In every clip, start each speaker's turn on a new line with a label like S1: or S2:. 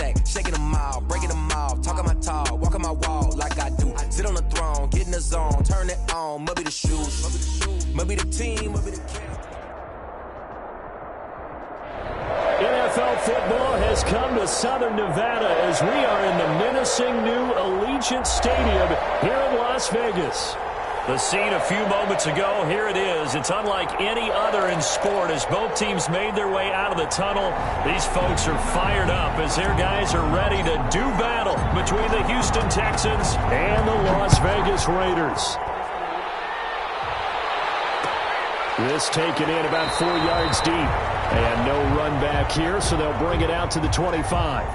S1: stack, shaking them out, breaking them off, talking my talk, walking my walk like I do. Sit on the throne, get in the zone, turn it on, maybe the shoes, maybe the team, maybe the camp.
S2: NFL football has come to Southern Nevada as we are in the menacing new Allegiant Stadium here in Las Vegas. The scene a few moments ago, here it is. It's unlike any other in sport as both teams made their way out of the tunnel. These folks are fired up as their guys are ready to do battle between the Houston Texans and the Las Vegas Raiders. This taken in about 4 yards deep. And no run back here, so they'll bring it out to the 25.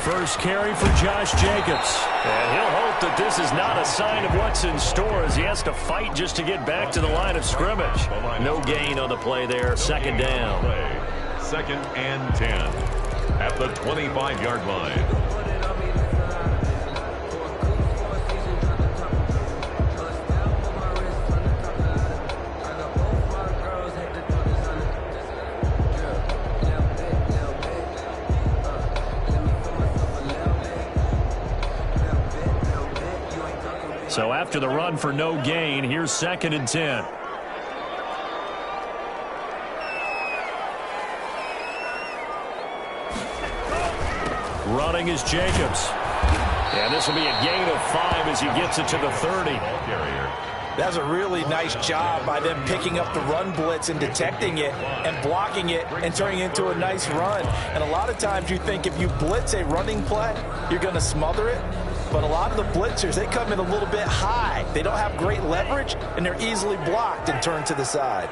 S2: First carry for Josh Jacobs. And he'll hope that this is not a sign of what's in store as he has to fight just to get back to the line of scrimmage. No gain on the play there. Second down.
S3: Second and 10 at the 25-yard line.
S2: So after the run for no gain, here's second and 10. Running is Jacobs. And this will be a gain of 5 as he gets it to the 30.
S4: That's a really nice job by them picking up the run blitz and detecting it and blocking it and turning it into a nice run. And a lot of times you think if you blitz a running play, you're going to smother it. But a lot of the blitzers, they come in a little bit high. They don't have great leverage, and they're easily blocked and turned to the side.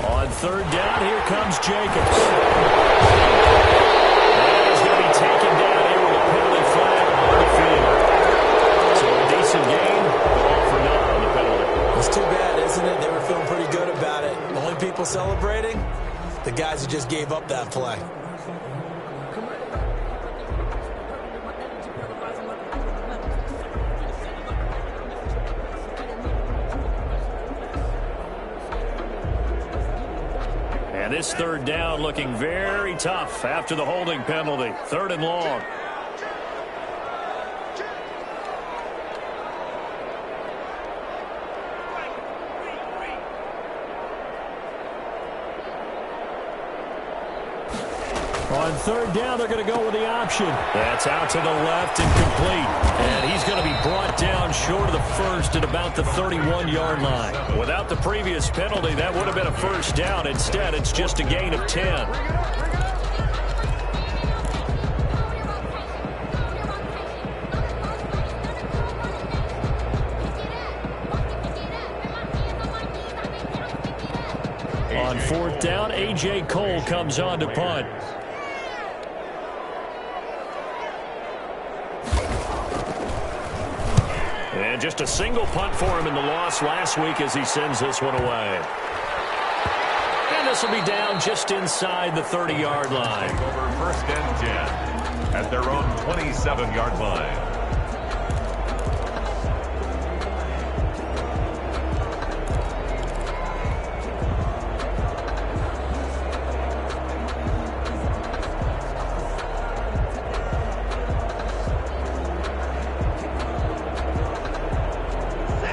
S2: On third down, here comes Jacobs. And he's going to be taken down here with a penalty flag on the field. So a decent game, but all for naught on the penalty.
S4: It's too bad, isn't it? They were feeling pretty good about it. The only people celebrating, the guys who just gave up that play.
S2: And this third down looking very tough after the holding penalty. Third and long. On third down, they're going to go with the option. That's out to the left and complete. And he's going to be brought down short of the first at about the 31-yard line. Without the previous penalty, that would have been a first down. Instead, it's just a gain of 10. On fourth down, A.J. Cole comes on to punt. And just a single punt for him in the loss last week as he sends this one away. And this will be down just inside the 30-yard line.
S3: Over first and 10 at their own 27-yard line.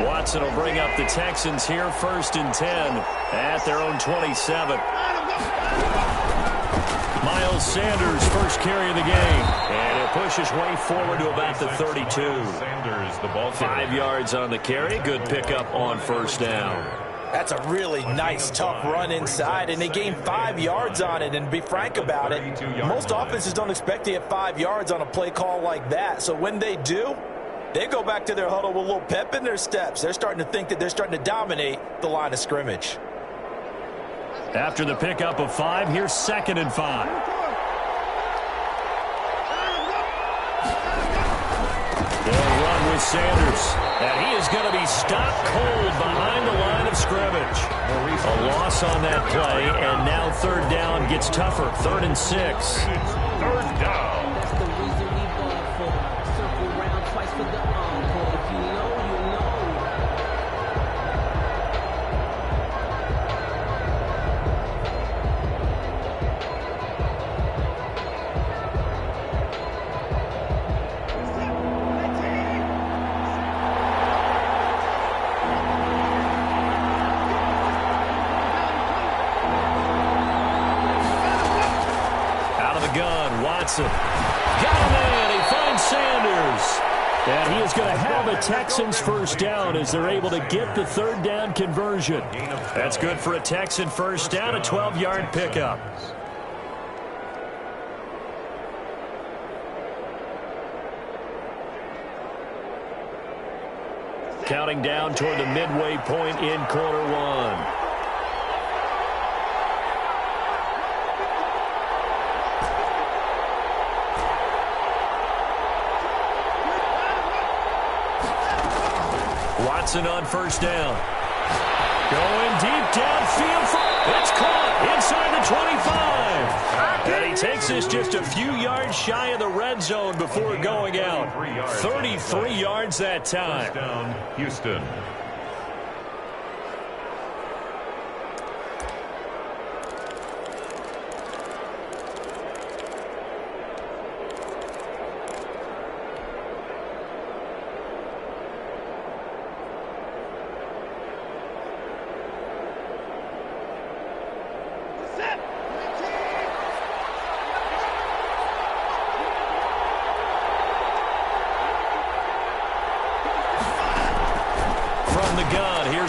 S2: Watson will bring up the Texans here first and 10 at their own 27. Miles Sanders first carry of the game. And he'll push his way forward to about the 32.
S3: Sanders, the ball
S2: 5 yards on the carry. Good pickup on first down.
S4: That's a really nice, tough run inside, and they gained 5 yards on it. And to be frank about it, most offenses don't expect to get 5 yards on a play call like that. So when they do, they go back to their huddle with a little pep in their steps. They're starting to think that they're starting to dominate the line of scrimmage.
S2: After the pickup of 5, here's 2nd and 5. They'll run with Sanders. And he is going to be stopped cold behind the line of scrimmage. A loss on that play, and now 3rd down gets tougher. 3rd and 6.
S3: 3rd down.
S5: That's the reason we ball for. Circle round twice for the encore. If you know, you know.
S2: Watson. Got him in. He finds Sanders. And he is going to have a Texans 1st down as they're able to get the 3rd down conversion. That's good for a Texan 1st down, a 12-yard pickup. Counting down toward the midway point in quarter 1. Watson on 1st down. Going deep downfield. It's caught inside the 25. And he takes us just a few yards shy of the red zone before going out. 33 yards that time.
S3: First down, Houston.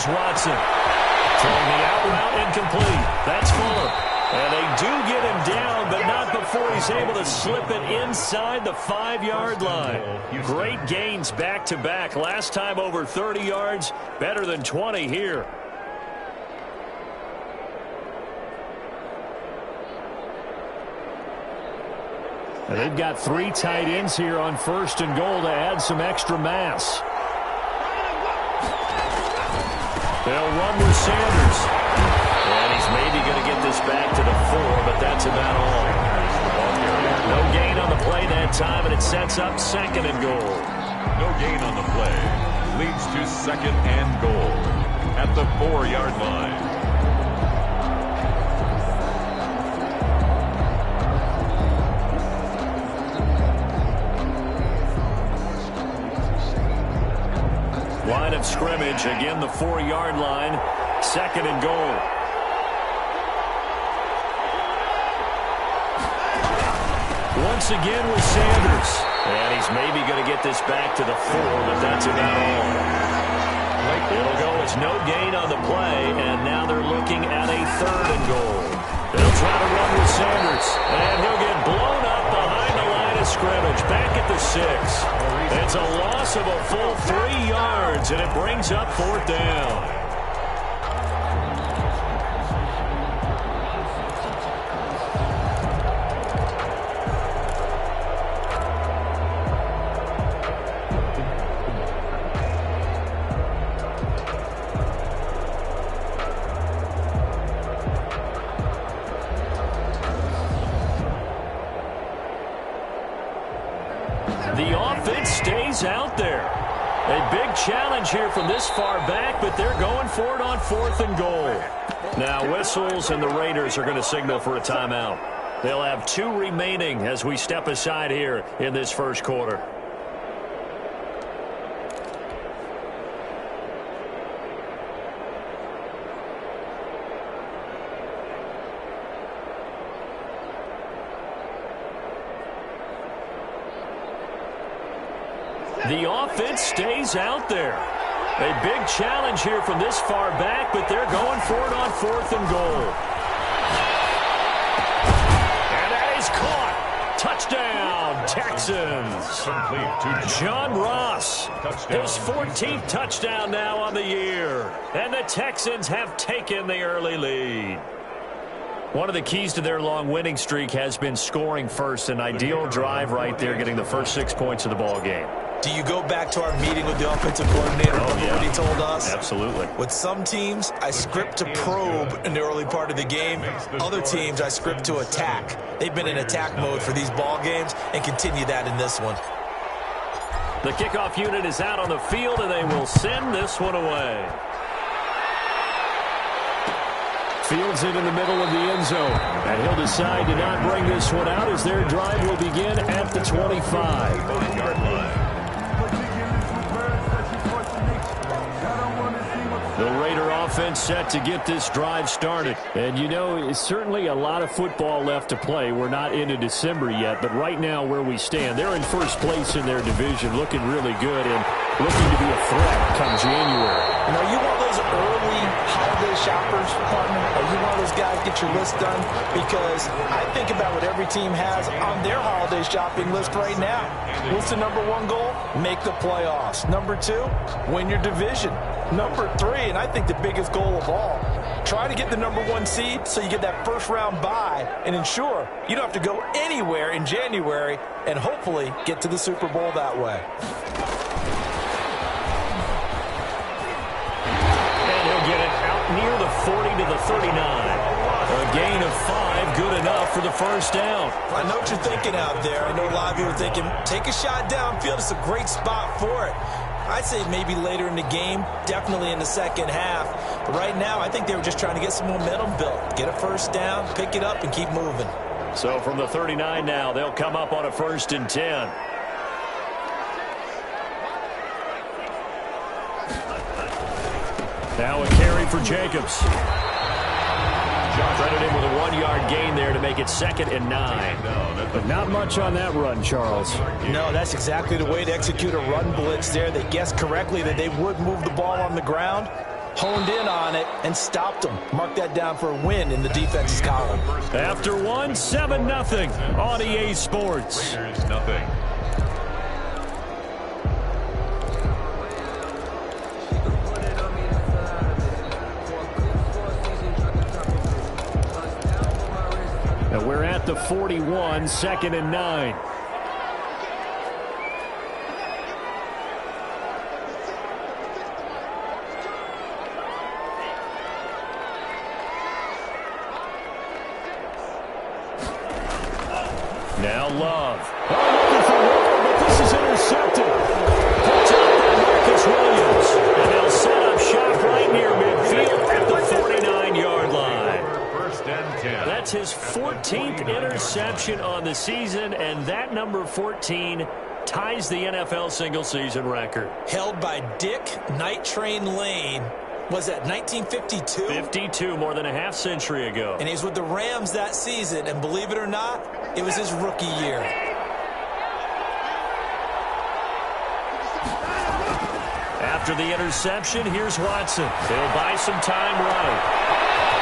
S2: Watson throwing the out route incomplete. That's Fuller. And they do get him down, but not before he's able to slip it inside the 5-yard line. Great gains back-to-back. Last time over 30 yards, better than 20 here. And they've got 3 tight ends here on 1st and goal to add some extra mass. They'll run with Sanders. And he's maybe going to get this back to the 4, but that's about all. No gain on the play that time, and it sets up 2nd and goal.
S3: No gain on the play. Leads to 2nd and goal at the 4-yard line.
S2: Line of scrimmage, again the 4-yard line, 2nd and goal. Once again with Sanders. And he's maybe going to get this back to the 4, but that's about all. It'll go as no gain on the play, and now they're looking at a 3rd and goal. They'll try to run with Sanders, and he'll get blown up behind the line of scrimmage, back at the 6. It's a loss of a full 3 yards, and it brings up 4th down. The offense stays out there. A big challenge here from this far back, but they're going for it on 4th and goal. Now whistles, and the Raiders are going to signal for a timeout. They'll have 2 remaining as we step aside here in this 1st quarter. The offense stays out there. A big challenge here from this far back, but they're going for it on 4th and goal. And that is caught. Touchdown, Texans. John Ross, his 14th touchdown now on the year. And the Texans have taken the early lead. One of the keys to their long winning streak has been scoring first. An ideal drive right there, getting the first 6 points of the ball game.
S4: Do you go back to our meeting with the offensive coordinator? Remember what he told us?
S2: Absolutely.
S4: With some teams, I script to probe in the early part of the game. Other teams, I script to attack. They've been in attack mode for these ball games and continue that in this one.
S2: The kickoff unit is out on the field, and they will send this one away. Fields it in the middle of the end zone. And he'll decide to not bring this one out as their drive will begin at the 25-yard line. The Raider offense set to get this drive started. And, you know, it's certainly a lot of football left to play. We're not into December yet, but right now where we stand, they're in first place in their division, looking really good and looking to be a threat come January.
S4: You know, you want those early holiday shoppers, partner? Are you one of those guys get your list done? Because I think about what every team has on their holiday shopping list right now. What's the number one goal? Make the playoffs. Number 2, win your division. Number 3, and I think the biggest goal of all, try to get the number 1 seed so you get that first round bye and ensure you don't have to go anywhere in January and hopefully get to the Super Bowl that way.
S2: And he'll get it out near the 40 to the 39. A gain of 5, good enough for the first down.
S4: I know what you're thinking out there. I know a lot of you are thinking, take a shot downfield. It's a great spot for it. I'd say maybe later in the game, definitely in the second half. But right now, I think they were just trying to get some momentum built. Get a first down, pick it up, and keep moving.
S2: So from the 39 now, they'll come up on a 1st and 10. Now a carry for Jacobs. Credited with a 1-yard gain there to make it 2nd and 9. But not much on that run, Charles.
S4: No, that's exactly the way to execute a run blitz there. They guessed correctly that they would move the ball on the ground, honed in on it, and stopped them. Mark that down for a win in the defense's column.
S2: After 1, 7-0 on EA Sports.
S3: Raiders, nothing.
S2: And we're at the 41, 2nd and 9. Now Love. Looking for one, but this is intercepted. Picked up by Marcus Williams. And they'll set up shop right near midfield at the 49-yard line. That's his 14th interception on the season, and that number 14 ties the NFL single-season record.
S4: Held by Dick Night Train Lane. Was that 1952?
S2: 52, more than a half-century ago.
S4: And he was with the Rams that season, and believe it or not, it was his rookie year.
S2: After the interception, here's Watson. He'll buy some time right.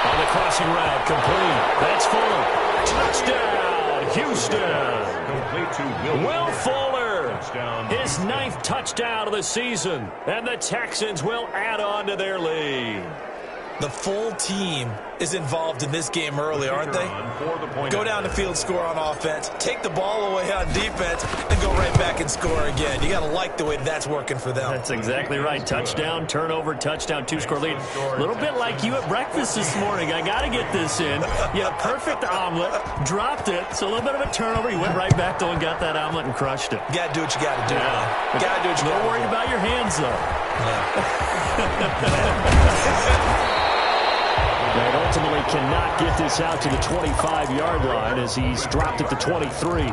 S2: On the crossing route, complete. That's Fuller. Touchdown, Houston.
S3: Complete to
S2: Will Fuller.
S3: Touchdown.
S2: His 9th touchdown of the season. And the Texans will add on to their lead.
S4: The full team is involved in this game early, aren't they? Go down the field, score on offense, take the ball away on defense, and go right back and score again. You got to like the way that's working for them.
S2: That's exactly right. Touchdown, turnover, touchdown, 2-score lead. A little bit like you at breakfast this morning. I got to get this in. You had a perfect omelet, dropped it, so a little bit of a turnover. You went right back, though, and got that omelet and crushed it.
S4: You got to do what you got to do.
S2: Yeah.
S4: Got to do what you got to do.
S2: Don't worry about your hands, though. And ultimately cannot get this out to the 25-yard line as he's dropped at the 23.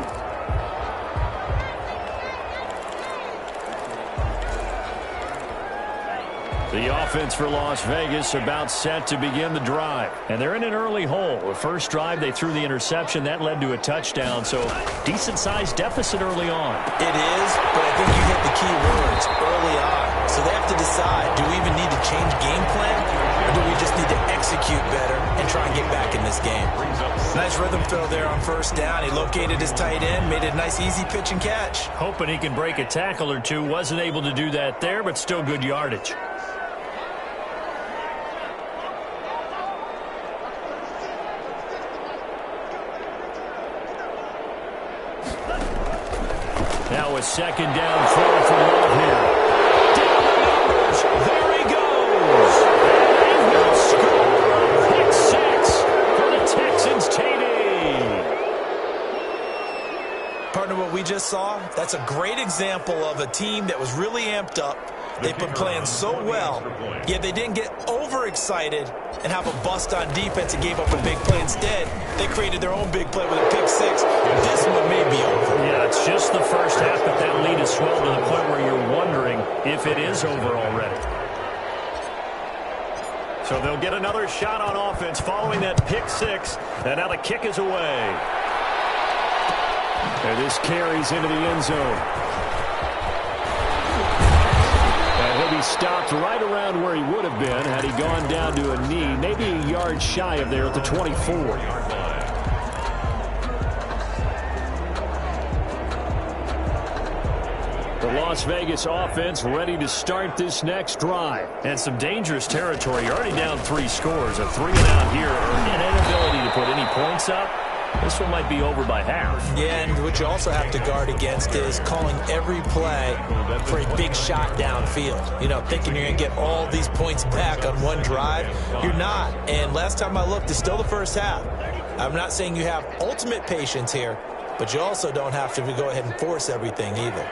S2: The The offense for Las Vegas about set to begin the drive. And they're in an early hole. The first drive, they threw the interception. That led to a touchdown. So decent-sized deficit early on.
S4: It is, but I think you hit the key words early on. So they have to decide, do we even need to change game plan? Or do we just need to execute better and try and get back in this game? Nice rhythm throw there on first down. He located his tight end, made it a nice easy pitch and catch.
S2: Hoping he can break a tackle or two. Wasn't able to do that there, but still good yardage. Now a second down throw for Love here. Down the numbers. There he goes. And they will score. Pick 6 for the Texans TD.
S4: Partner, what we just saw, that's a great example of a team that was really amped up. They've been playing so well, yet they didn't get overexcited and have a bust on defense and gave up a big play. Instead, they created their own big play with a pick 6. This one may be over.
S2: Yeah, it's just the first half, but that lead has swelled to the point where you're wondering if it is over already. So they'll get another shot on offense following that pick 6, and now the kick is away. And this carries into the end zone. And he'll be stopped right around where he would have been had he gone down to a knee, maybe a yard shy of there at the 24. The Las Vegas offense ready to start this next drive. And some dangerous territory. You're already down 3 scores. A 3-and-out here, and an inability to put any points up. This one might be over by half.
S4: Yeah, and what you also have to guard against is calling every play for a big shot downfield. You know, thinking you're going to get all these points back on one drive. You're not. And last time I looked, it's still the first half. I'm not saying you have ultimate patience here, but you also don't have to go ahead and force everything either.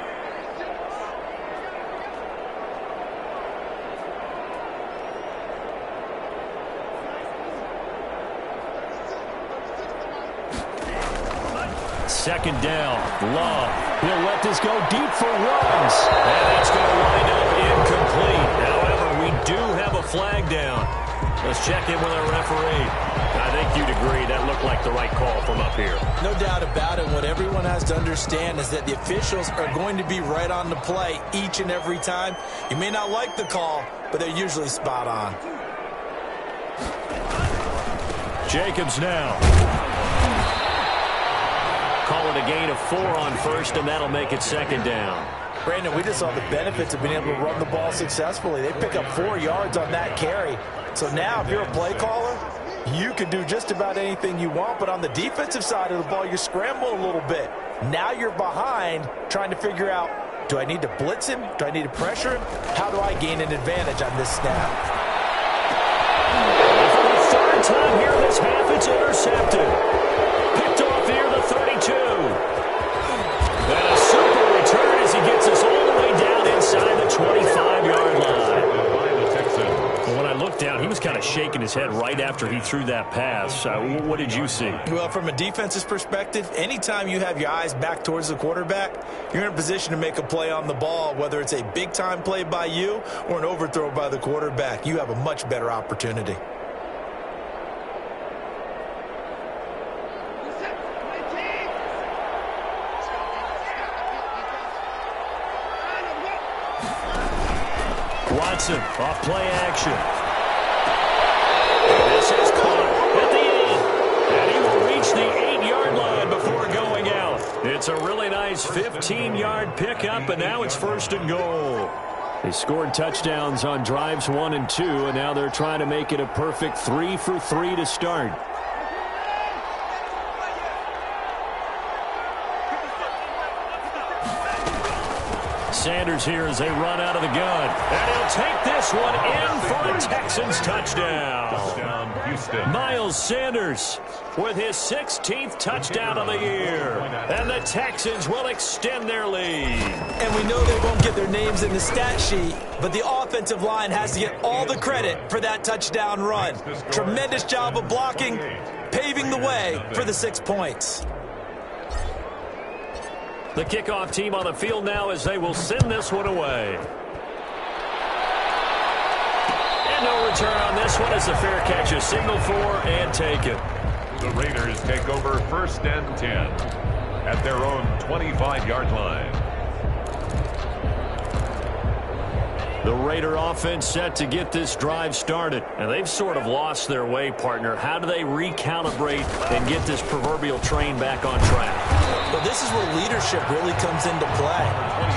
S2: Second down, Love. He'll let this go deep for runs. And that's going to wind up incomplete. However, we do have a flag down. Let's check in with our referee. I think you'd agree that looked like the right call from up here.
S4: No doubt about it. What everyone has to understand is that the officials are going to be right on the play each and every time. You may not like the call, but they're usually spot on.
S2: Jacobs now. Call it a gain of 4 on first, and that'll make it second down.
S4: Brandon, we just saw the benefits of being able to run the ball successfully. They pick up 4 yards on that carry. So now if you're a play caller, you can do just about anything you want. But on the defensive side of the ball, you scramble a little bit. Now you're behind trying to figure out, do I need to blitz him? Do I need to pressure him? How do I gain an advantage on this snap?
S2: For the 3rd time here this half, it's intercepted. Picked off here, the 32. And a super return as he gets us all the way down inside the 25-yard line. When I looked down, he was kind of shaking his head right after he threw that pass. What did you see?
S4: Well, from a defense's perspective, anytime you have your eyes back towards the quarterback, you're in a position to make a play on the ball, whether it's a big-time play by you or an overthrow by the quarterback. You have a much better opportunity.
S2: Watson off play action. This is caught at the end. And he will reach the 8-yard line before going out. It's a really nice 15-yard pickup, and now it's 1st and goal. They scored touchdowns on drives 1 and 2, and now they're trying to make it a perfect 3 for 3 to start. Sanders here as they run out of the gun. And he'll take this one in for a Texans touchdown. Miles Sanders with his 16th touchdown of the year. And the Texans will extend their lead.
S4: And we know they won't get their names in the stat sheet, but the offensive line has to get all the credit for that touchdown run. Tremendous job of blocking, paving the way for the 6 points.
S2: The kickoff team on the field now as they will send this one away. And no return on this one as the fair catch is signaled for and taken.
S3: The Raiders take over 1st and 10 at their own 25-yard line.
S2: The Raider offense set to get this drive started. And they've sort of lost their way, partner. How do they recalibrate and get this proverbial train back on track?
S4: Well, this is where leadership really comes into play.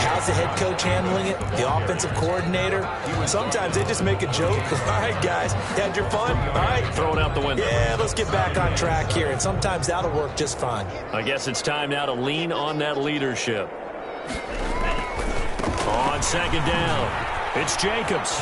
S4: How's the head coach handling it? The offensive coordinator? Sometimes they just make a joke. All right, guys, had your fun? All right.
S2: Throw it out the window.
S4: Yeah, let's get back on track here. And sometimes that'll work just fine.
S2: I guess it's time now to lean on that leadership. On 2nd down. It's Jacobs.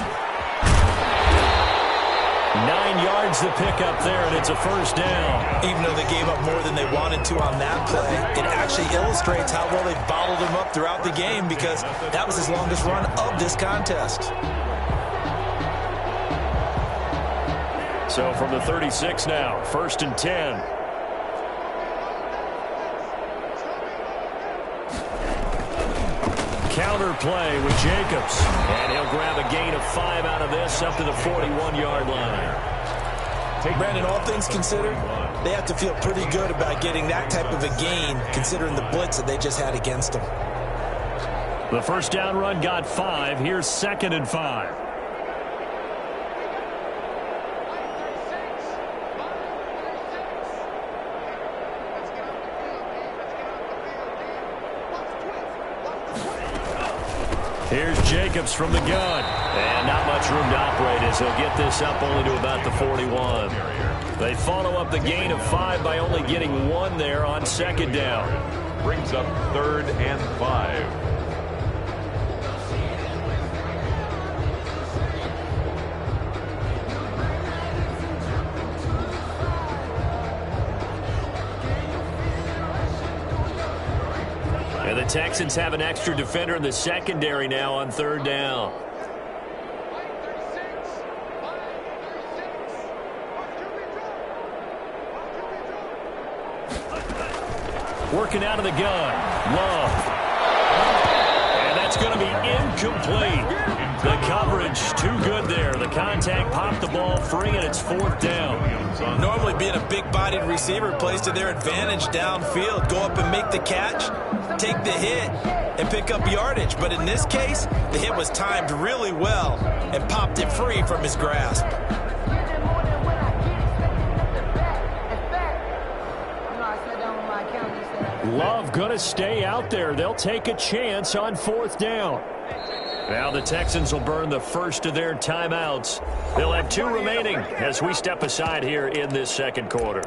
S2: 9 yards to pick up there, and it's a 1st down.
S4: Even though they gave up more than they wanted to on that play, it actually illustrates how well they bottled him up throughout the game because that was his longest run of this contest.
S2: So from the 36 now, 1st and 10. Counter play with Jacobs. And he'll grab a gain of 5 out of this up to the 41-yard line.
S4: Brandon, all things considered, they have to feel pretty good about getting that type of a gain considering the blitz that they just had against them.
S2: The 1st down run got 5. Here's 2nd and 5. Here's Jacobs from the gun. And not much room to operate as he'll get this up only to about the 41. They follow up the gain of 5 by only getting 1 there on 2nd down.
S3: Brings up 3rd and 5.
S2: And the Texans have an extra defender in the secondary now on 3rd down. Working out of the gun. Love. And that's going to be incomplete. The coverage too good there. The contact popped the ball free, and it's 4th down.
S4: Normally being a big-bodied receiver plays to their advantage downfield. Go up and make the catch, take the hit, and pick up yardage. But in this case, the hit was timed really well and popped it free from his grasp.
S2: Love going to stay out there. They'll take a chance on 4th down. Now the Texans will burn the first of their timeouts. They'll have 2 remaining as we step aside here in this 2nd quarter.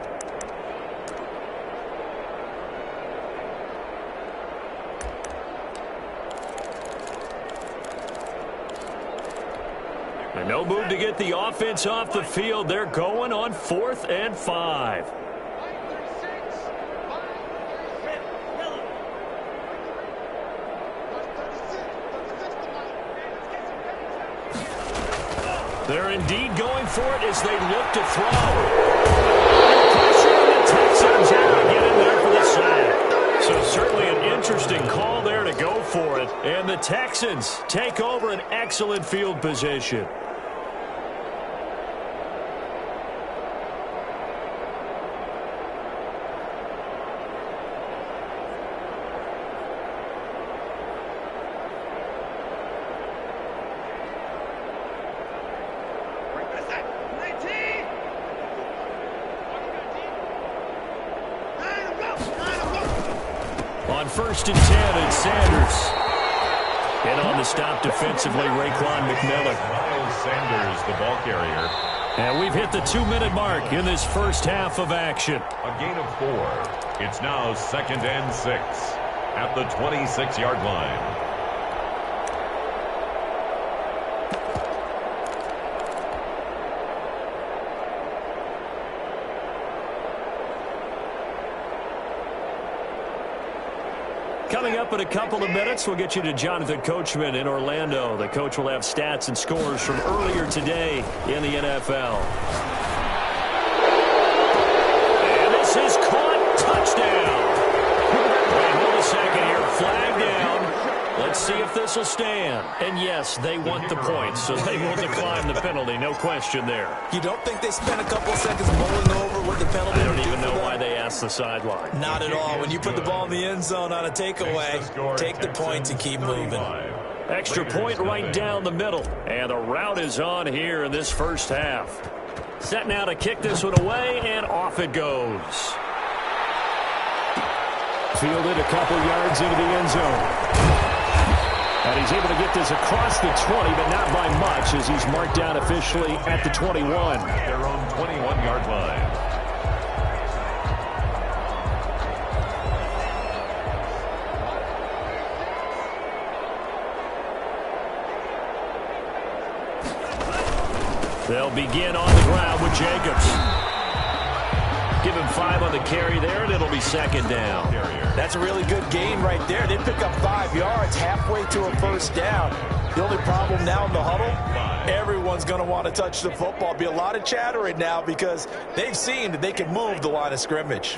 S2: And no move to get the offense off the field. They're going on 4th and 5. They're indeed going for it as they look to throw. Pressure on the Texans have to get in there for the sack. So certainly an interesting call there to go for it. And the Texans take over an excellent field position. On 1st and 10, it's Sanders. And on the stop defensively, Raekwon McMillan.
S3: Miles Sanders, the ball carrier.
S2: And we've hit the 2-minute mark in this first half of action.
S3: A gain of 4. It's now 2nd and 6 at the 26-yard line.
S2: Coming up in a couple of minutes, we'll get you to Jonathan Coachman in Orlando. The coach will have stats and scores from earlier today in the NFL. And this is caught. Touchdown. Wait, hold a second here. Flag down. Let's see if if this will stand. And yes, they want the points, so they will decline the penalty. No question there.
S4: You don't think they spent a couple seconds mulling over what the penalty
S2: I don't
S4: would do
S2: even know
S4: for them?
S2: why they asked the sideline.
S4: Not at all. When you put the ball in the end zone on a takeaway, take the points and keep moving.
S2: Extra point right down the middle. And the route is on here in this first half. Set now to kick this one away, and off it goes. Fielded a couple yards into the end zone. And he's able to get this across the 20, but not by much, as he's marked down officially at the 21.
S3: Their own 21-yard line.
S2: They'll begin on the ground with Jacobs. Give him 5 on the carry there, and it'll be second down.
S4: That's a really good gain right there. They pick up 5 yards halfway to a first down. The only problem now in the huddle, everyone's going to want to touch the football. Be a lot of chattering now because they've seen that they can move the line of scrimmage.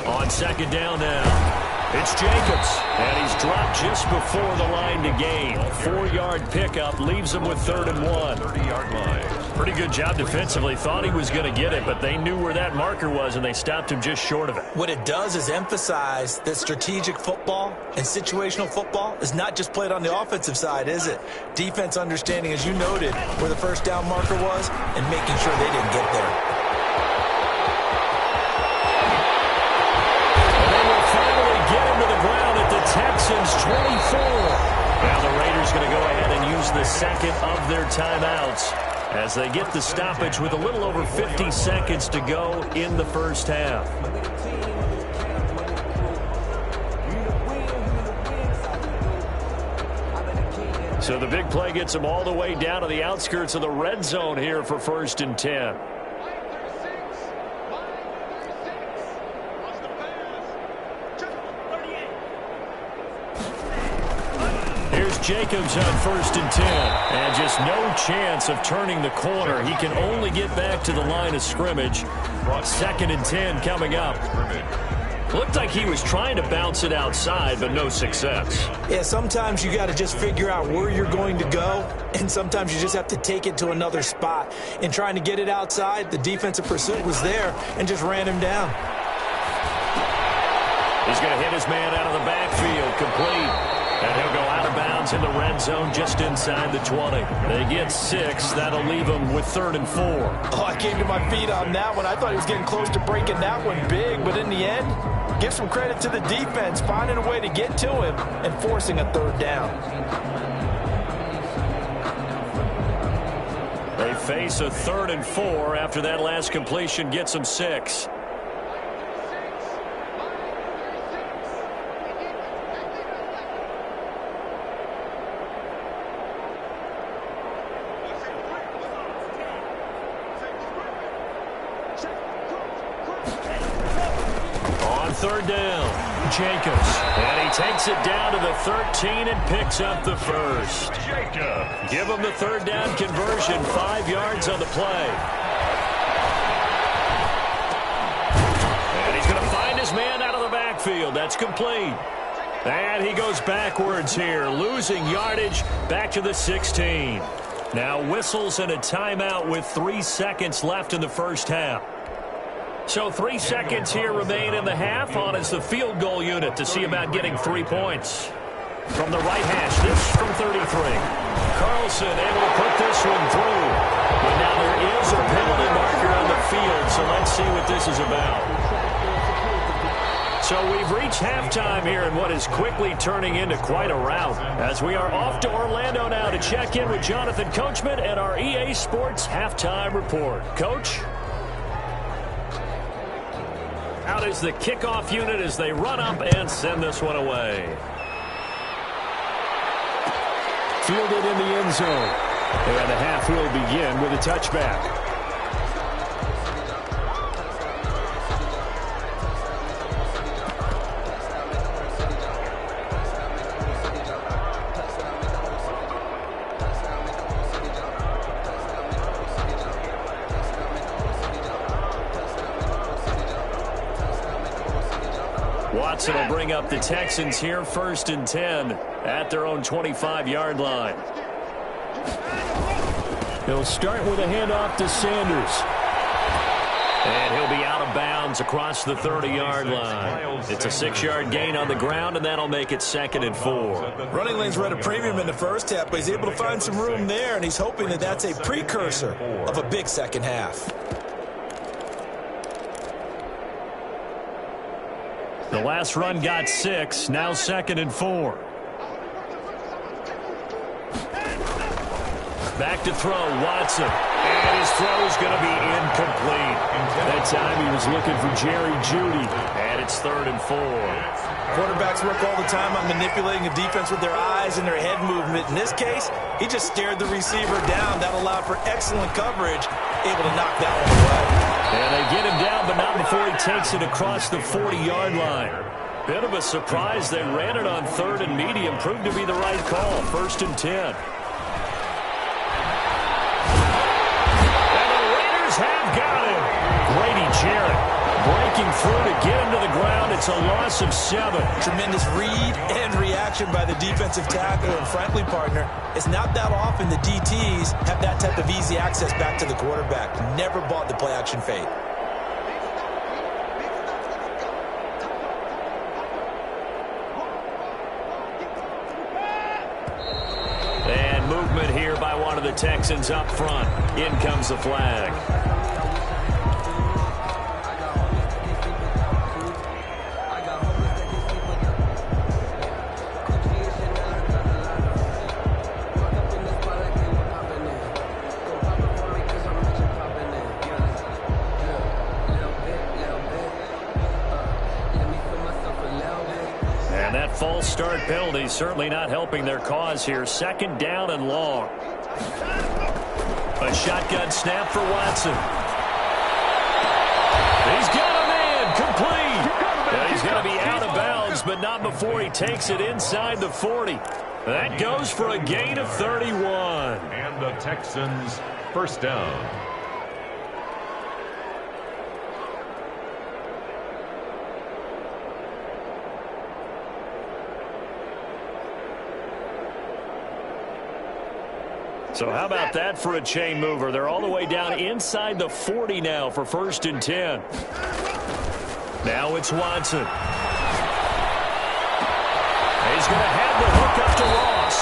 S2: On second down now. It's Jacobs, and he's dropped just before the line to gain. 4-yard pickup leaves him with 3rd and 1.
S3: 30-yard line.
S2: Pretty good job defensively. Thought he was going to get it, but they knew where that marker was, and they stopped him just short of it.
S4: What it does is emphasize that strategic football and situational football is not just played on the offensive side, is it? Defense understanding, as you noted, where the first down marker was and making sure they didn't get there.
S2: Texans 24. Now the Raiders going to go ahead and use the second of their timeouts as they get the stoppage with a little over 50 seconds to go in the first half. So the big play gets them all the way down to the outskirts of the red zone here for 1st and 10. Jacobs on 1st and 10. And just no chance of turning the corner. He can only get back to the line of scrimmage. 2nd and 10 coming up. Looked like he was trying to bounce it outside, but no success.
S4: Yeah, sometimes you got to just figure out where you're going to go, and sometimes you just have to take it to another spot. In trying to get it outside, the defensive pursuit was there and just ran him down.
S2: He's going to hit his man out of the backfield, complete. And he'll go out of bounds in the red zone just inside the 20. They get 6. That'll leave them with 3rd and 4.
S4: Oh, I came to my feet on that one. I thought he was getting close to breaking that one big. But in the end, give some credit to the defense, finding a way to get to him and forcing a 3rd down.
S2: They face a 3rd and 4 after that last completion gets them 6. Third down, Jacobs, and he takes it down to the 13 and picks up the first.
S3: Jacobs.
S2: Give him the 3rd down conversion, 5 yards on the play. And he's going to find his man out of the backfield. That's complete. And he goes backwards here, losing yardage back to the 16. Now whistles and a timeout with 3 seconds left in the first half. So 3 seconds here remain in the half. On is the field goal unit to see about getting 3 points. From the right hash, this from 33. Carlson able to put this one through. But now there is a penalty marker on the field, so let's see what this is about. So we've reached halftime here in what is quickly turning into quite a rout, as we are off to Orlando now to check in with Jonathan Coachman and our EA Sports Halftime Report. Coach? Out is the kickoff unit as they run up and send this one away. Fielded in the end zone. And the half will begin with a touchback. Watson will bring up the Texans here 1st and 10 at their own 25-yard line. He'll start with a handoff to Sanders. And he'll be out of bounds across the 30-yard line. It's a 6-yard gain on the ground, and that'll make it 2nd and 4.
S4: Running lanes were at a premium in the first half, but he's able to find some room there, and he's hoping that that's a precursor of a big second half.
S2: The last run got 6, now 2nd and 4. Back to throw, Watson. And his throw is going to be incomplete. That time he was looking for Jerry Jeudy. And it's 3rd and 4.
S4: Quarterbacks work all the time on manipulating the defense with their eyes and their head movement. In this case, he just stared the receiver down. That allowed for excellent coverage, able to knock that one away.
S2: And they get him down, but not before he takes it across the 40-yard line. Bit of a surprise. They ran it on 3rd and medium. Proved to be the right call. 1st and 10. Have got him. Grady Jarrett breaking through to get him to the ground. It's a loss of 7.
S4: Tremendous read and reaction by the defensive tackle. And frankly, partner, it's not that often the DTs have that type of easy access back to the quarterback. Never bought the play-action fade.
S2: And movement here by one of the Texans up front. In comes the flag. False start penalty certainly not helping their cause here. 2nd down and long. A shotgun snap for Watson. He's got a man complete. And he's going to be out of bounds, but not before he takes it inside the 40. That goes for a gain of 31.
S3: And the Texans 1st down.
S2: So how about that for a chain mover? They're all the way down inside the 40 now for 1st and 10. Now it's Watson. He's going to have the hook up to Ross.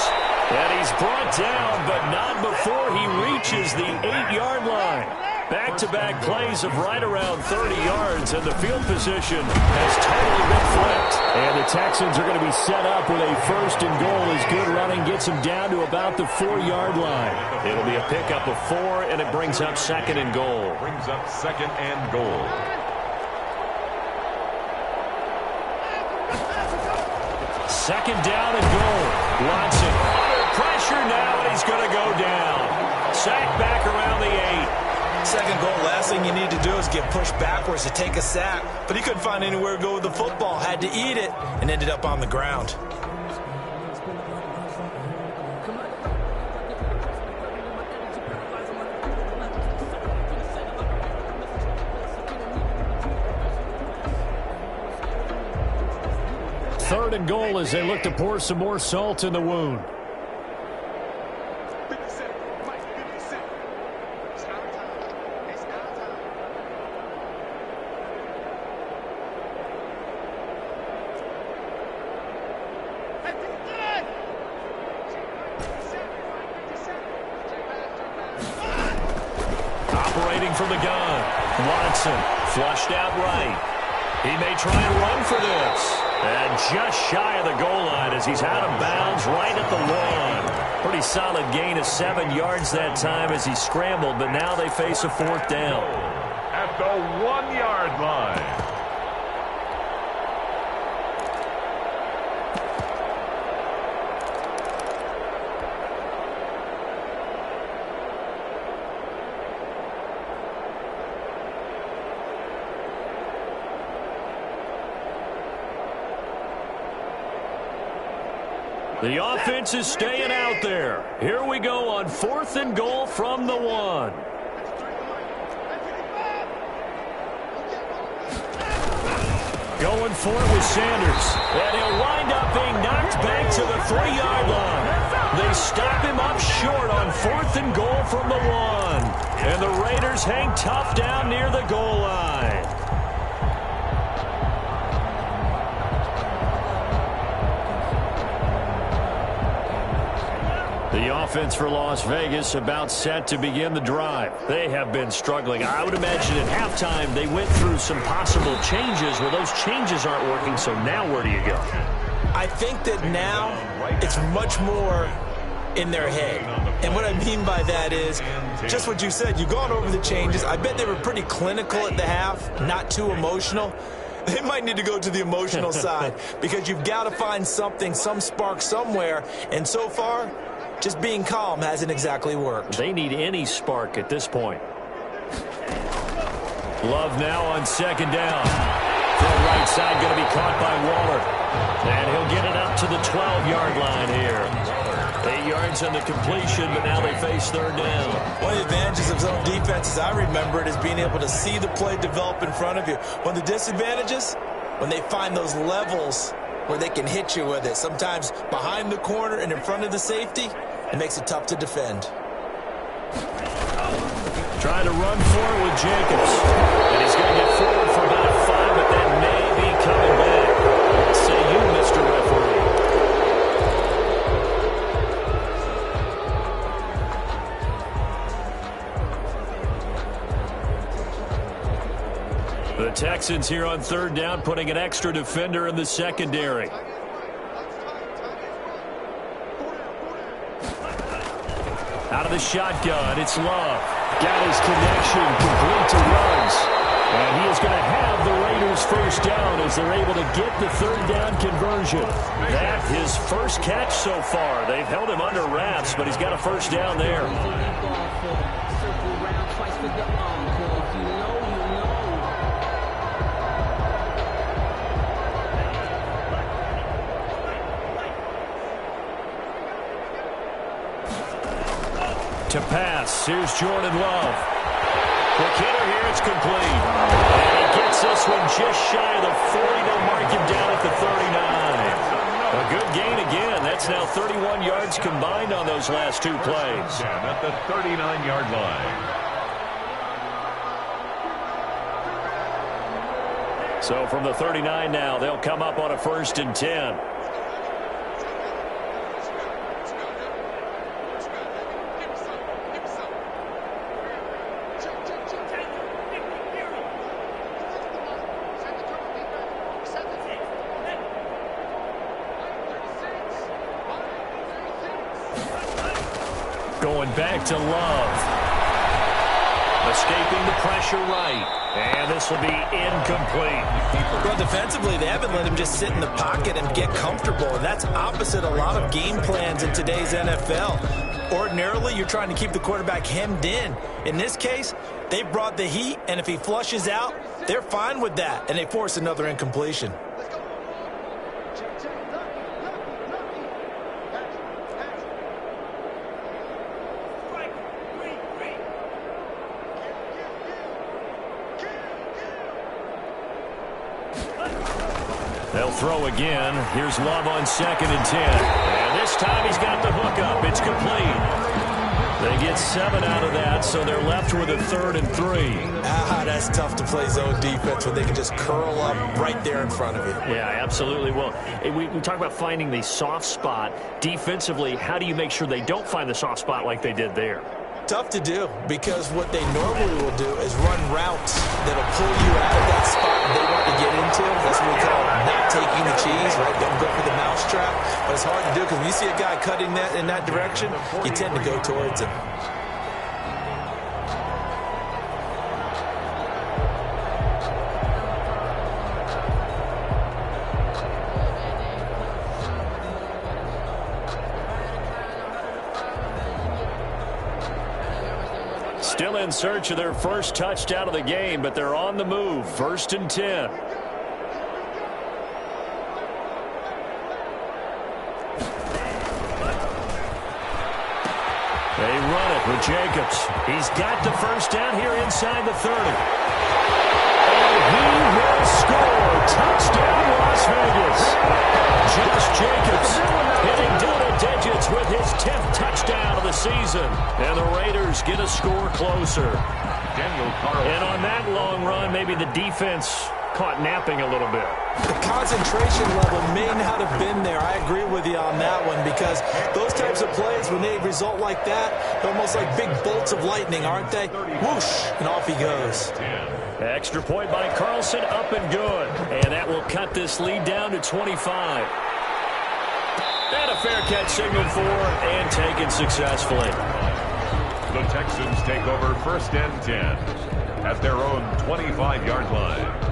S2: And he's brought down, but not before he reaches the 8-yard line. Back-to-back plays of right around 30 yards, and the field position has totally been flipped. And the Texans are going to be set up with a 1st and goal as good running gets them down to about the 4-yard line. It'll be a pickup of 4, and it brings up 2nd and goal.
S3: Brings up 2nd and goal.
S2: Second down and goal. Watson under pressure now, and he's going to go down. Sack back around the 8.
S4: 2nd goal, last thing you need to do is get pushed backwards to take a sack. But he couldn't find anywhere to go with the football. Had to eat it and ended up on the ground.
S2: Third and goal as they look to pour some more salt in the wound. From the gun, Watson flushed out right. He may try and run for this. And just shy of the goal line as he's out of bounds right at the 1. Pretty solid gain of 7 yards that time as he scrambled, but now they face a 4th down.
S3: At the 1-yard line.
S2: The offense is staying out there. Here we go on 4th and goal from the 1. Going for it with Sanders. And he'll wind up being knocked back to the 3-yard line. They stop him up short on 4th and goal from the 1. And the Raiders hang tough down near the goal line. The offense for Las Vegas about set to begin the drive. They have been struggling. I would imagine at halftime they went through some possible changes. Well, those changes aren't working, so now where do you go?
S4: I think that now it's much more in their head. And what I mean by that is just what you said. You've gone over the changes. I bet they were pretty clinical at the half, not too emotional. They might need to go to the emotional side because you've got to find something, some spark somewhere. And so far, just being calm hasn't exactly worked.
S2: They need any spark at this point. Love now on 2nd down. From right side going to be caught by Waller. And he'll get it up to the 12-yard line here. 8 yards on the completion, but now they face 3rd down.
S4: One of the advantages of zone defense, as I remember it, is being able to see the play develop in front of you. One of the disadvantages, when they find those levels where they can hit you with it, sometimes behind the corner and in front of the safety, it makes it tough to defend.
S2: Trying to run forward with Jacobs. And he's going to get forward for about a 5, but that may be coming back. What say you, Mr. Referee? The Texans here on 3rd down, putting an extra defender in the secondary. Out of the shotgun, it's Love. Got his connection, complete to Ruggs. And he is going to have the Raiders 1st down as they're able to get the 3rd down conversion. That his first catch so far. They've held him under wraps, but he's got a 1st down there. To pass, here's Jordan Love. Quick hitter here, it's complete. And he gets this one just shy of the 40. They'll mark him down at the 39. A good gain again. That's now 31 yards combined on those last 2 plays.
S3: At the 39-yard line.
S2: So from the 39 now, they'll come up on a 1st and 10. Going back to Love. Escaping the pressure right. And this will be incomplete.
S4: Well, defensively, they haven't let him just sit in the pocket and get comfortable. And that's opposite a lot of game plans in today's NFL. Ordinarily, you're trying to keep the quarterback hemmed in. In this case, they brought the heat, and if he flushes out, they're fine with that. And they force another incompletion.
S2: They'll throw again. Here's Love on 2nd and 10. And this time he's got the hook up. It's complete. They get 7 out of that, so they're left with a 3rd and 3.
S4: That's tough to play zone defense when they can just curl up right there in front of you.
S2: Yeah, absolutely. Well, we talk about finding the soft spot. Defensively, how do you make sure they don't find the soft spot like they did there?
S4: Tough to do, because what they normally will do is run routes that'll pull you out of that spot they want to get into. That's what we call not taking the cheese, right? Don't go for the mousetrap. But it's hard to do because when you see a guy cutting that in that direction, you tend to go towards him.
S2: Still in search of their first touchdown of the game, but they're on the move. 1st and 10. They run it with Jacobs. He's got the 1st down here inside the 30. And he will score. Touchdown, Las Vegas. Josh Jacobs hitting double digits with his 10th touchdown of the season. And the Raiders get a score closer. And on that long run, maybe the defense caught napping a little bit.
S4: The concentration level may not have been there. I agree with you on that one, because those types of plays, when they result like that, they're almost like big bolts of lightning, aren't they? Whoosh, and off he goes.
S2: Extra point by Carlson, up and good. And that will cut this lead down to 25. And a fair catch signaled for and taken successfully.
S3: The Texans take over 1st and 10 at their own 25-yard line.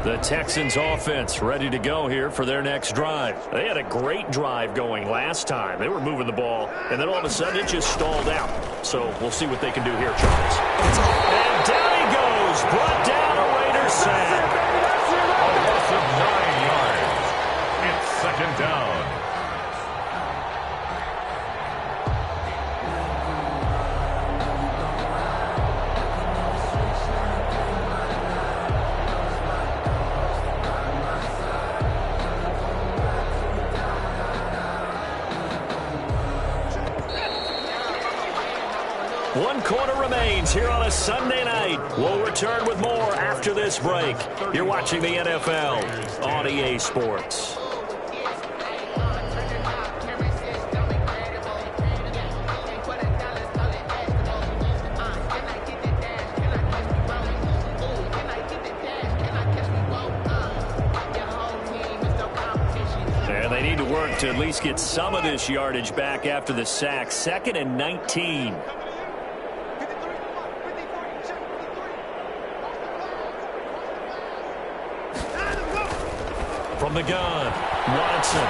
S2: The Texans offense ready to go here for their next drive. They had a great drive going last time. They were moving the ball, and then all of a sudden it just stalled out. So we'll see what they can do here, Charles. And down he goes. Brought down a Raiders sack.
S3: A loss of 9 yards. It's 2nd down.
S2: One quarter remains here on a Sunday night. We'll return with more after this break. You're watching the NFL on EA Sports. And they need to work to at least get some of this yardage back after the sack. 2nd and 19. From the gun, Watson.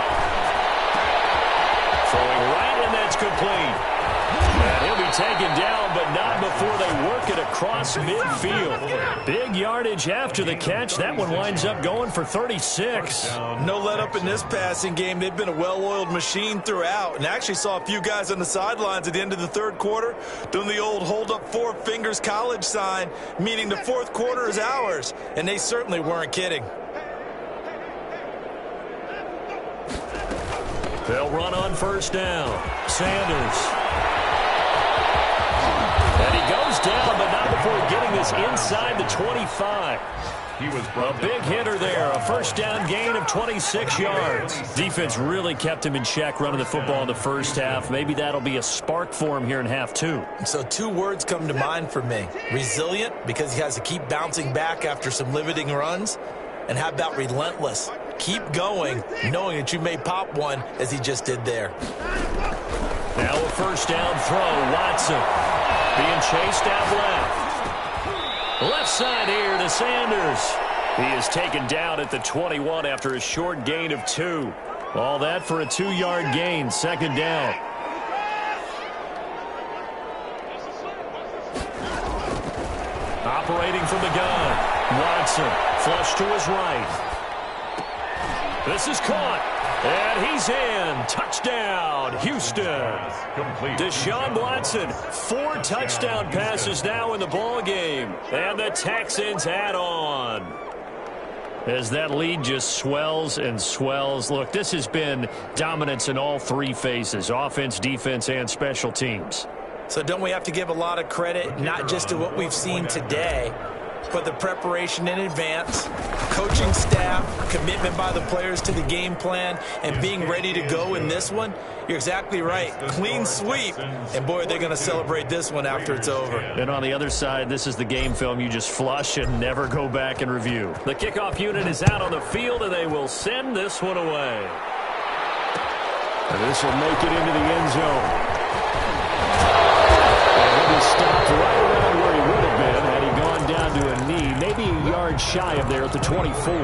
S2: Throwing right, and that's complete. And he'll be taken down, but not before they work it across midfield. Big yardage after the catch. That one winds up going for 36.
S4: No let up in this passing game. They've been a well-oiled machine throughout, and actually saw a few guys on the sidelines at the end of the 3rd quarter doing the old hold up 4 fingers college sign, meaning the 4th quarter is ours, and they certainly weren't kidding.
S2: They'll run on 1st down. Sanders. And he goes down, but not before getting this inside the 25.
S3: He was
S2: a big hitter there. A 1st down gain of 26 yards. Defense really kept him in check running the football in the 1st half. Maybe that'll be a spark for him here in half 2.
S4: So 2 words come to mind for me. Resilient, because he has to keep bouncing back after some limiting runs. And how about relentless? Keep going, knowing that you may pop one, as he just did there.
S2: Now a 1st down throw. Watson being chased out left. Left side here to Sanders. He is taken down at the 21 after a short gain of 2. All that for a 2-yard gain. 2nd down. Operating from the gun. Watson, flush to his right. This is caught, and he's in. Touchdown, Houston.
S3: Complete.
S2: Deshaun Watson, 4 touchdown passes now in the ball game, and the Texans add on. As that lead just swells and swells. Look, this has been dominance in all 3 phases, offense, defense, and special teams.
S4: So don't we have to give a lot of credit, not just to what we've seen today, but the preparation in advance, coaching staff, commitment by the players to the game plan, and being ready to go in this one? You're exactly right. Clean sweep. And, boy, they're going to celebrate this one after it's over.
S2: And on the other side, this is the game film you just flush and never go back and review. The kickoff unit is out on the field, and they will send this one away. And this will make it into the end zone. And he stopped right around where he would have been had he gone down to a knee, maybe a yard shy of there at the 24.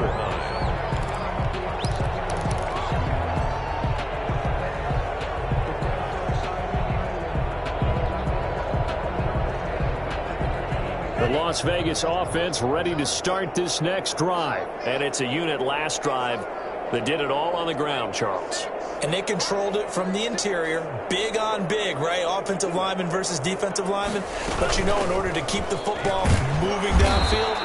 S2: The Las Vegas offense ready to start this next drive. And it's a unit last drive that did it all on the ground, Charles.
S4: And they controlled it from the interior, big on big, right? Offensive lineman versus defensive lineman. But, in order to keep the football moving downfield,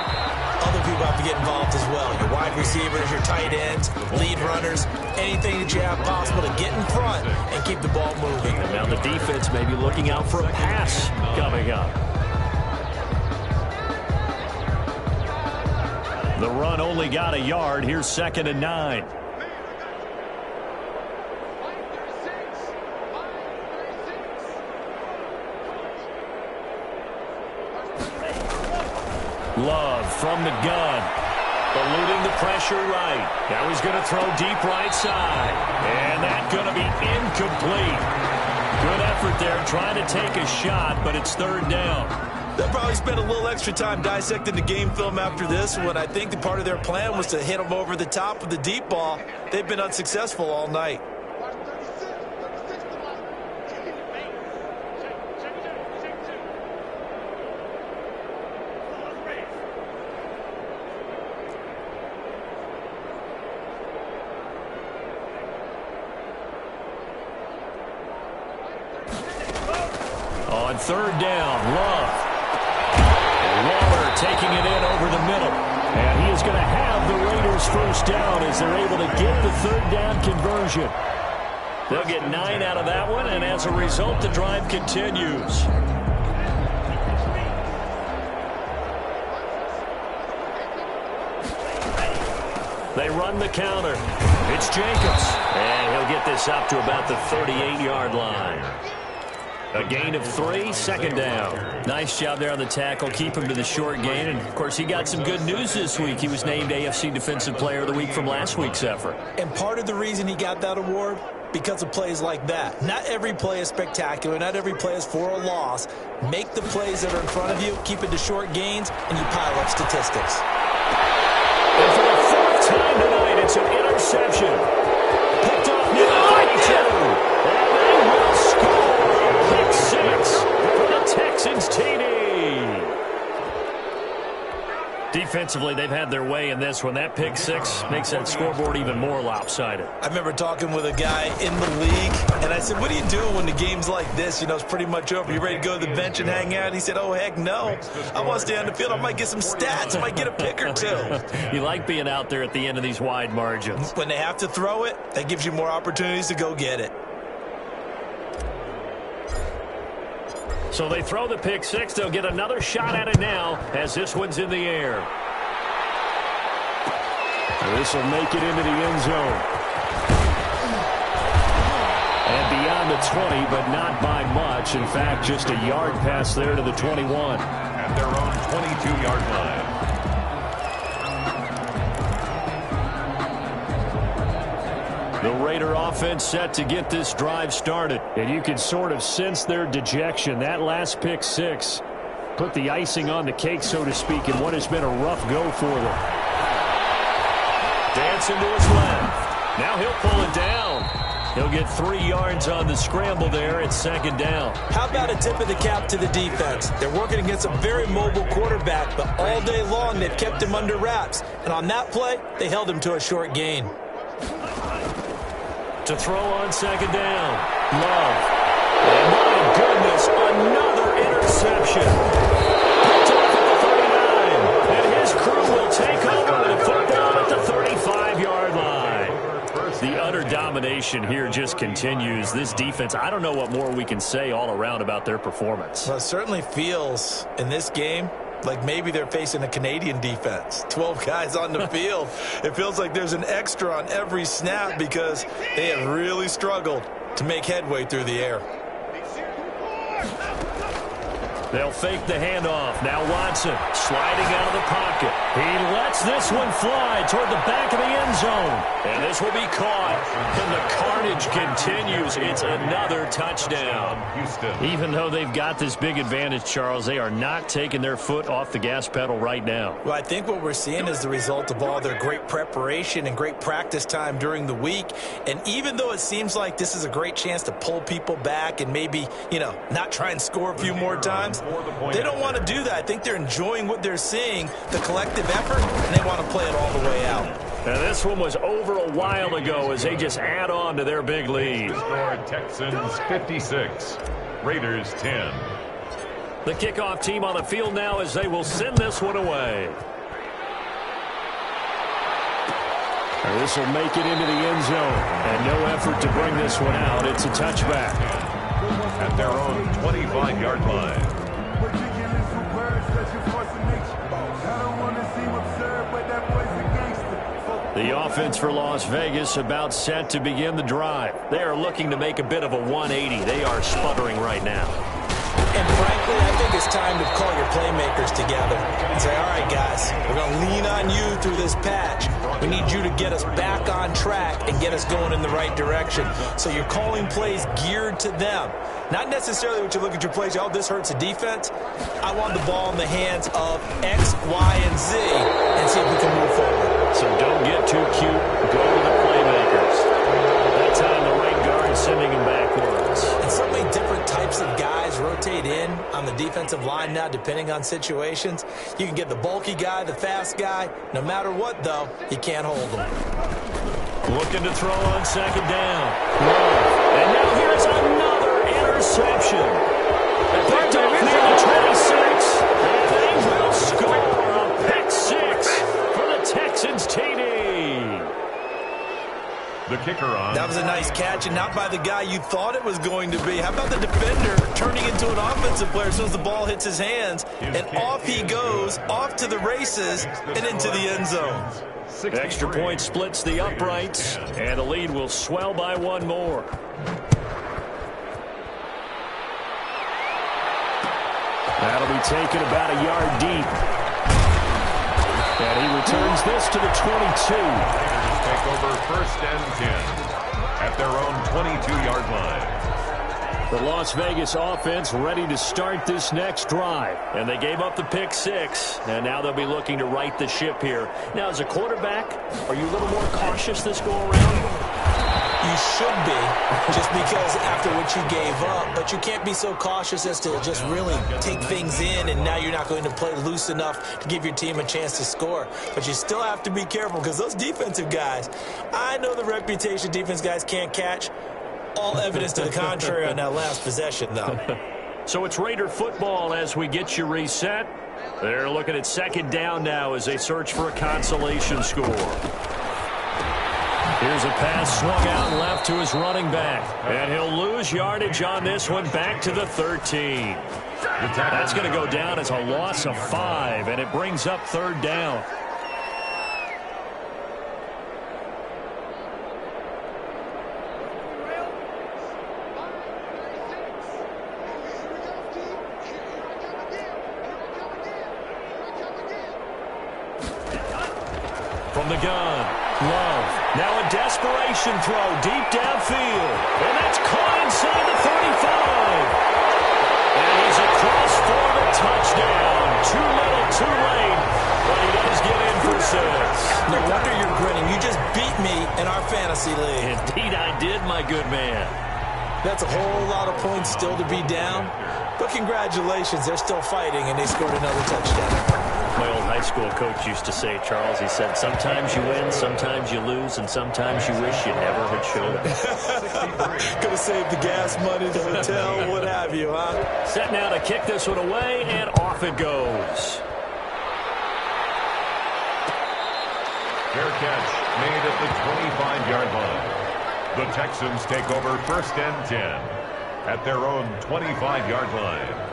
S4: other people have to get involved as well. Your wide receivers, your tight ends, lead runners, anything that you have possible to get in front and keep the ball moving.
S2: And now the defense may be looking out for a pass coming up. The run only got a yard. Here's 2nd and 9. Love from the gun. Eluding the pressure right. Now he's going to throw deep right side. And that's going to be incomplete. Good effort there trying to take a shot, but it's 3rd down.
S4: They'll probably spend a little extra time dissecting the game film after this one. I think the part of their plan was to hit them over the top of the deep ball. They've been unsuccessful all night.
S2: On 3rd down, Love. Waller taking it in over the middle. And he is going to have the Raiders 1st down as they're able to get the 3rd down conversion. They'll get 9 out of that one, and as a result, the drive continues. They run the counter. It's Jacobs. And he'll get this up to about the 38-yard line. A gain of 3, 2nd down. Nice job there on the tackle. Keep him to the short gain. And, of course, he got some good news this week. He was named AFC Defensive Player of the Week from last week's effort.
S4: And part of the reason he got that award, because of plays like that. Not every play is spectacular. Not every play is for a loss. Make the plays that are in front of you, keep it to short gains, and you pile up statistics.
S2: And for the 4th time tonight, it's an interception. Picked off near the 32. And they will score. Pick 6 for the Texans TD. Defensively, they've had their way in this one. That pick 6 makes that scoreboard even more lopsided.
S4: I remember talking with a guy in the league, and I said, what are you doing when the game's like this? It's pretty much over. You ready to go to the bench and hang out? He said, oh, heck no. I want to stay on the field. I might get some stats. I might get a pick or 2.
S2: You like being out there at the end of these wide margins.
S4: When they have to throw it, that gives you more opportunities to go get it.
S2: So they throw the pick 6. They'll get another shot at it now as this one's in the air. This will make it into the end zone. And beyond the 20, but not by much. In fact, just a yard pass there to the 21.
S3: At their own 22-yard line.
S2: The Raider offense set to get this drive started. And you can sort of sense their dejection. That last pick 6 put the icing on the cake, so to speak, in what has been a rough go for them. Dancing to his left. Now he'll pull it down. He'll get 3 yards on the scramble there at 2nd down.
S4: How about a tip of the cap to the defense? They're working against a very mobile quarterback, but all day long they've kept him under wraps. And on that play, they held him to a short gain.
S2: To throw on 2nd down. Love. And my goodness, another interception. Picked off at the 39. And his crew will take over the football at the 35-yard line. The utter domination here just continues. This defense, I don't know what more we can say all around about their performance.
S4: Well, it certainly feels in this game like maybe they're facing a Canadian defense. 12 guys on the field. It feels like there's an extra on every snap because they have really struggled to make headway through the air.
S2: They'll fake the handoff. Now Watson sliding out of the pocket. He lets this one fly toward the back of the end zone. And this will be caught. And the carnage continues. It's another touchdown. Even though they've got this big advantage, Charles, they are not taking their foot off the gas pedal right now.
S4: Well, I think what we're seeing is the result of all their great preparation and great practice time during the week. And even though it seems like this is a great chance to pull people back and maybe, not try and score a few more times, they don't want to do that. I think they're enjoying what they're seeing, the collective effort, and they want to play it all the way out.
S2: And this one was over a while ago as they just add on to their big lead.
S3: Score Texans 56, Raiders 10.
S2: The kickoff team on the field now as they will send this one away. And this will make it into the end zone. And no effort to bring this one out. It's a touchback.
S3: At their own 25-yard line.
S2: The offense for Las Vegas about set to begin the drive. They are looking to make a bit of a 180. They are sputtering right now.
S4: And frankly, I think it's time to call your playmakers together and say, all right, guys, we're going to lean on you through this patch. We need you to get us back on track and get us going in the right direction. So you're calling plays geared to them. Not necessarily when you look at your plays, oh, this hurts the defense. I want the ball in the hands of X, Y, and Z and see if we can move forward.
S2: So don't get too cute. Go to the playmakers. That time the right guard sending him backwards.
S4: And so many different types of guys rotate in on the defensive line now depending on situations. You can get the bulky guy, the fast guy. No matter what, though, you can't hold them.
S2: Looking to throw on second down. And now here's another interception. They picked up near the 26. And they will score a pick six for the Texans TD.
S3: The kicker on.
S4: That was a nice catch, and not by the guy you thought it was going to be. How about the defender turning into an offensive player as soon as the ball hits his hands, and off he goes, off to the races, and into the end zone.
S2: Extra point splits the uprights, and the lead will swell by one more. That'll be taken about a yard deep. And he returns this to the 22.
S3: Raiders take over 1st and 10 at their own 22-yard line.
S2: The Las Vegas offense ready to start this next drive. And they gave up the pick six. And now they'll be looking to right the ship here. Now, as a quarterback, are you a little more cautious this go around?
S4: You should be, just because after what you gave up. But you can't be so cautious as to just really take things in, and now you're not going to play loose enough to give your team a chance to score. But you still have to be careful because those defensive guys, I know the reputation defense guys can't catch. All evidence to the contrary on that last possession, though.
S2: So it's Raider football as we get you reset. They're looking at second down now as they search for a consolation score. Here's a pass swung out left to his running back. And he'll lose yardage on this one back to the 13. That's going to go down as a loss of 5, and it brings up third down. From the gun, Love. Now a desperation throw deep downfield. And that's caught inside the 35. And he's across for the touchdown. Too little, too late. But he does get in for 6.
S4: No wonder you're grinning. You just beat me in our fantasy league.
S2: Indeed I did, my good man.
S4: That's a whole lot of points still to be down. But congratulations, they're still fighting, and they scored another touchdown.
S2: My old high school coach used to say, Charles, he said, sometimes you win, sometimes you lose, and sometimes you wish you never had showed up.
S4: Gonna save the gas money, the hotel, what have you, huh?
S2: Set now to kick this one away, and off it goes.
S3: Fair catch made at the 25-yard line. The Texans take over 1st and 10 at their own 25-yard line.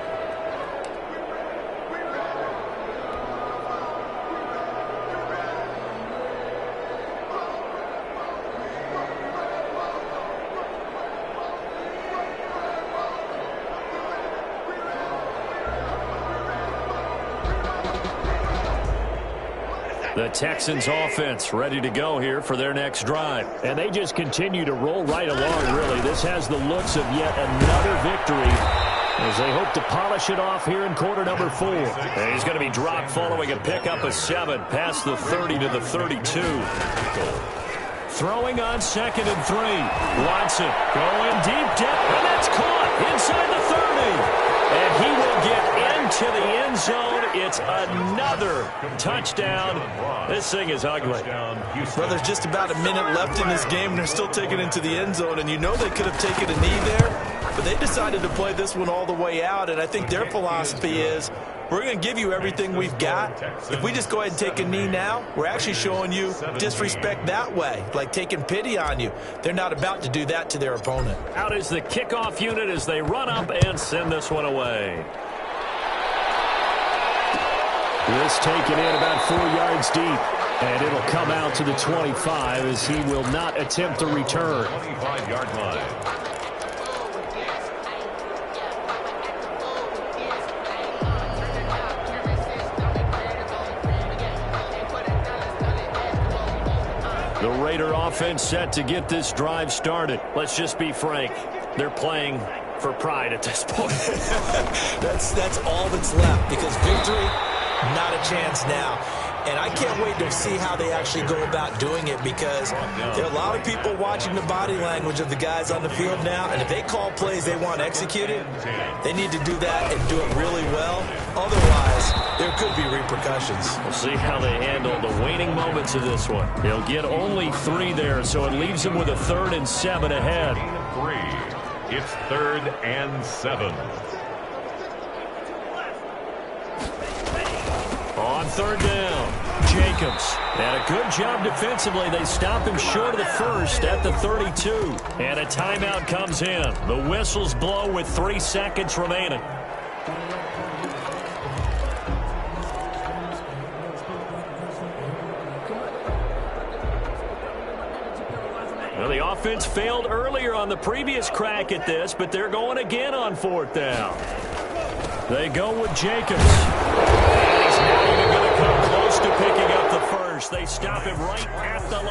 S2: The Texans offense ready to go here for their next drive. And they just continue to roll right along, really. This has the looks of yet another victory as they hope to polish it off here in quarter number 4. And he's going to be dropped following a pickup of 7 past the 30 to the 32. Throwing on 2nd and 3. Watson going deep depth, and that's caught inside the 30. And he will get into the end zone. It's another touchdown. This thing is ugly.
S4: Well, there's just about a minute left in this game, and they're still taking it into the end zone. And you know they could have taken a knee there, but they decided to play this one all the way out. And I think their philosophy is, we're going to give you everything we've got. If we just go ahead and take a knee now, we're actually showing you disrespect that way, like taking pity on you. They're not about to do that to their opponent.
S2: Out is the kickoff unit as they run up and send this one away. This taken in about 4 yards deep, and it'll come out to the 25 as he will not attempt to return.
S3: 25-yard line.
S2: The Raider offense set to get this drive started. Let's just be frank. They're playing for pride at this point.
S4: That's all that's left, because victory, not a chance now. And I can't wait to see how they actually go about doing it, because there are a lot of people watching the body language of the guys on the field now, and if they call plays they want executed, they need to do that and do it really well. Otherwise, there could be repercussions.
S2: We'll see how they handle the waning moments of this one. They'll get only 3 there, so it leaves them with a 3rd and 7 ahead.
S3: 3. It's 3rd and 7.
S2: On 3rd down, Jacobs. And a good job defensively. They stop him short of the first at the 32. And a timeout comes in. The whistles blow with 3 seconds remaining. Well, the offense failed earlier on the previous crack at this, but they're going again on 4th down. They go with Jacobs. And he's not even going to come close to picking up the first. They stop him right at the line.